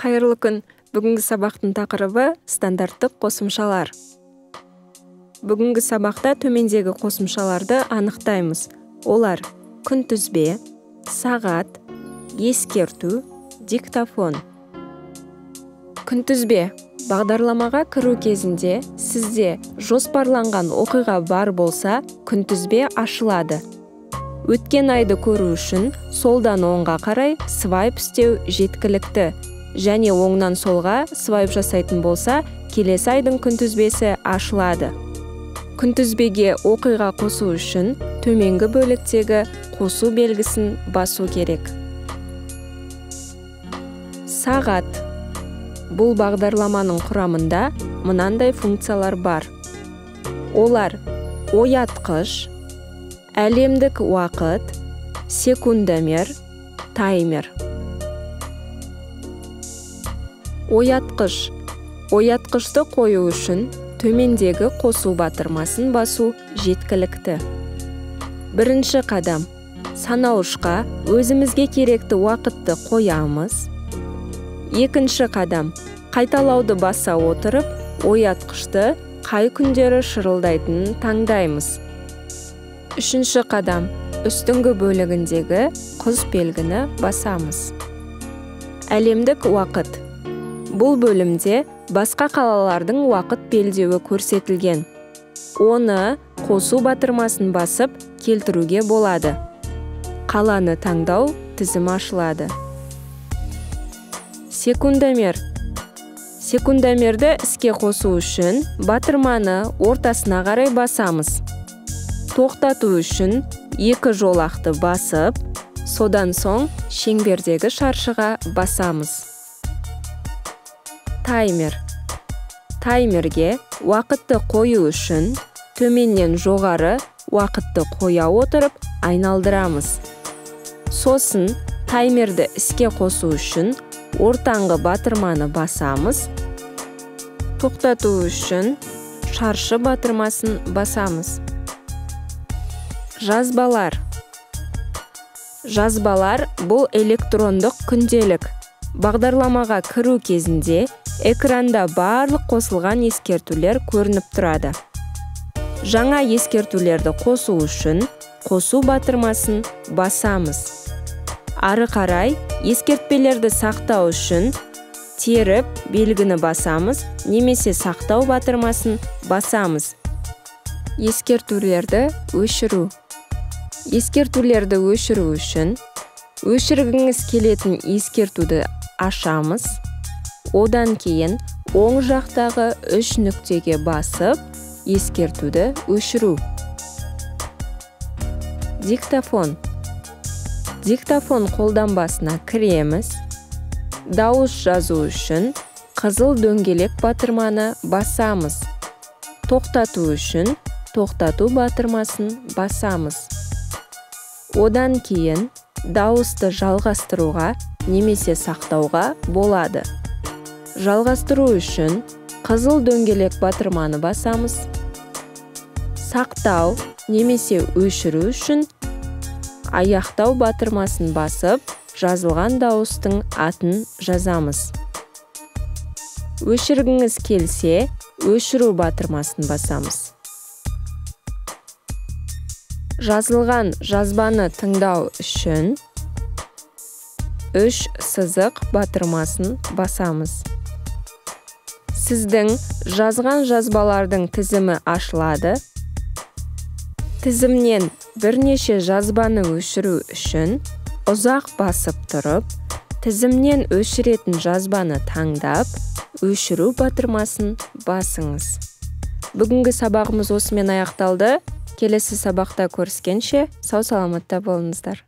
Кайырлы күн. Бүгүнкү сабактын такырыбы стандарттык косумчалар. Бүгүнкү сабакта төмендеги косумчаларды аныктаймыз. Олар: күнтүзбе, сагат, эскертүү, диктофон. Күнтүзбе багдарламага кирүү кезинде сизде жоспарланган окуйга бар болса, күнтүзбе ашылады. Өткен айды көрүү үчүн солдан оңга карай свайп істеу жеткиликтүү. Және оңнан солға свайп жасайтын болса, келесі айдың күнтүзбесі ашылады. Күнтүзбеге окуйга косуу үчүн төменгі бөлүктөгү косуу белгисин басуу керек. Сагат. Бул багдарламанын курамында мынандай функциялар бар. Олар: ояткыч, әлемдик убакыт, секундомер, таймер. Ояткыч. Ояткычты коюу үчүн төмендеги косуу батырмасын басуу жеткиликтүү. Биринчи кадам: санаушка өзүмүзгө керектүү убакытты коябыз. Экинчи кадам: кайталауды баса отуруп, ояткычты кай күндөрү шырылдайтынын таңдаймыз. Үчүнчү кадам: үстүнгү бөлүгүндөгү кыз белгини басамыз. Әлемдик убакыт. Бул бөлүмдө башка калалардын убакыт белдөөү көрсөтүлгөн. Оны косуу батырмасын басып келтирүүгө болот. Каланы таңдоо тизими ашылады. Секундомер. Секундомерди иске косуу үчүн батырманы ортосуна карай басамыз. Токтотуу үчүн эки жолакты басып, содан соң шеңбердеги шаршыга басамыз. Таймер. Таймерге убакытты коюу үчүн төмөндөн жогору убакытты коя отуруп айналдырамыз. Сосын таймерди иске косуу үчүн ортаңгы батырманы басамыз. Токтотуу үчүн шаршы батырмасын басамыз. Жазбалар. Жазбалар бул электрондук күнделик. Багдарламага кирүү кезинде экранда барлык косулган эскертүүлөр көрүнүп турады. Жаңа эскертүүлөрдү косуу үчүн косуу батырмасын басамыз. Ары карай эскертпелерди сактоо үчүн терип белгини басамыз, немесе сактоо батырмасын басамыз. Эскертүүлөрдү өчүрүү. Эскертүүлөрдү өчүрүү үчүн өчүргүңүз келетін эскертүүдү ашамыз. Одан кийин оң жактагы 3 нүктөгө басып, эскертүүдү өчүрүү. Диктофон. Диктофон колданбасына киремиз. Дауыс жазуу үчүн кызыл дөңгелек батырманы басамыз. Токтотуу үчүн токтотуу батырмасын басамыз. Одан кийин дауысты жалгастырууга немесе сактоого болот. Жалгастыруу үчүн кызыл дөңгелек батырманы басамыз. Сактоо немесе өчүрүү үчүн аяктоо батырмасын басып, жазылган дауыстын атын жазамыз. Өчүргүңүз келсе, өчүрүү батырмасын басамыз. Жазылган жазбаны тыңдоо үчүн 3 сызык батырмасын басамыз. Сиздин жазган жазбалардын тизими ашылады. Тизимден бир нече жазбаны өчүрүү үчүн узак басып туруп, тизимден өчүрөтүн жазбаны таңдап, өчүрүү батырмасын басыңыз. Бүгүнкү сабагыбыз осу менен аякталды. Келесі сабақта көріскенше сау саламатта болыңыздар.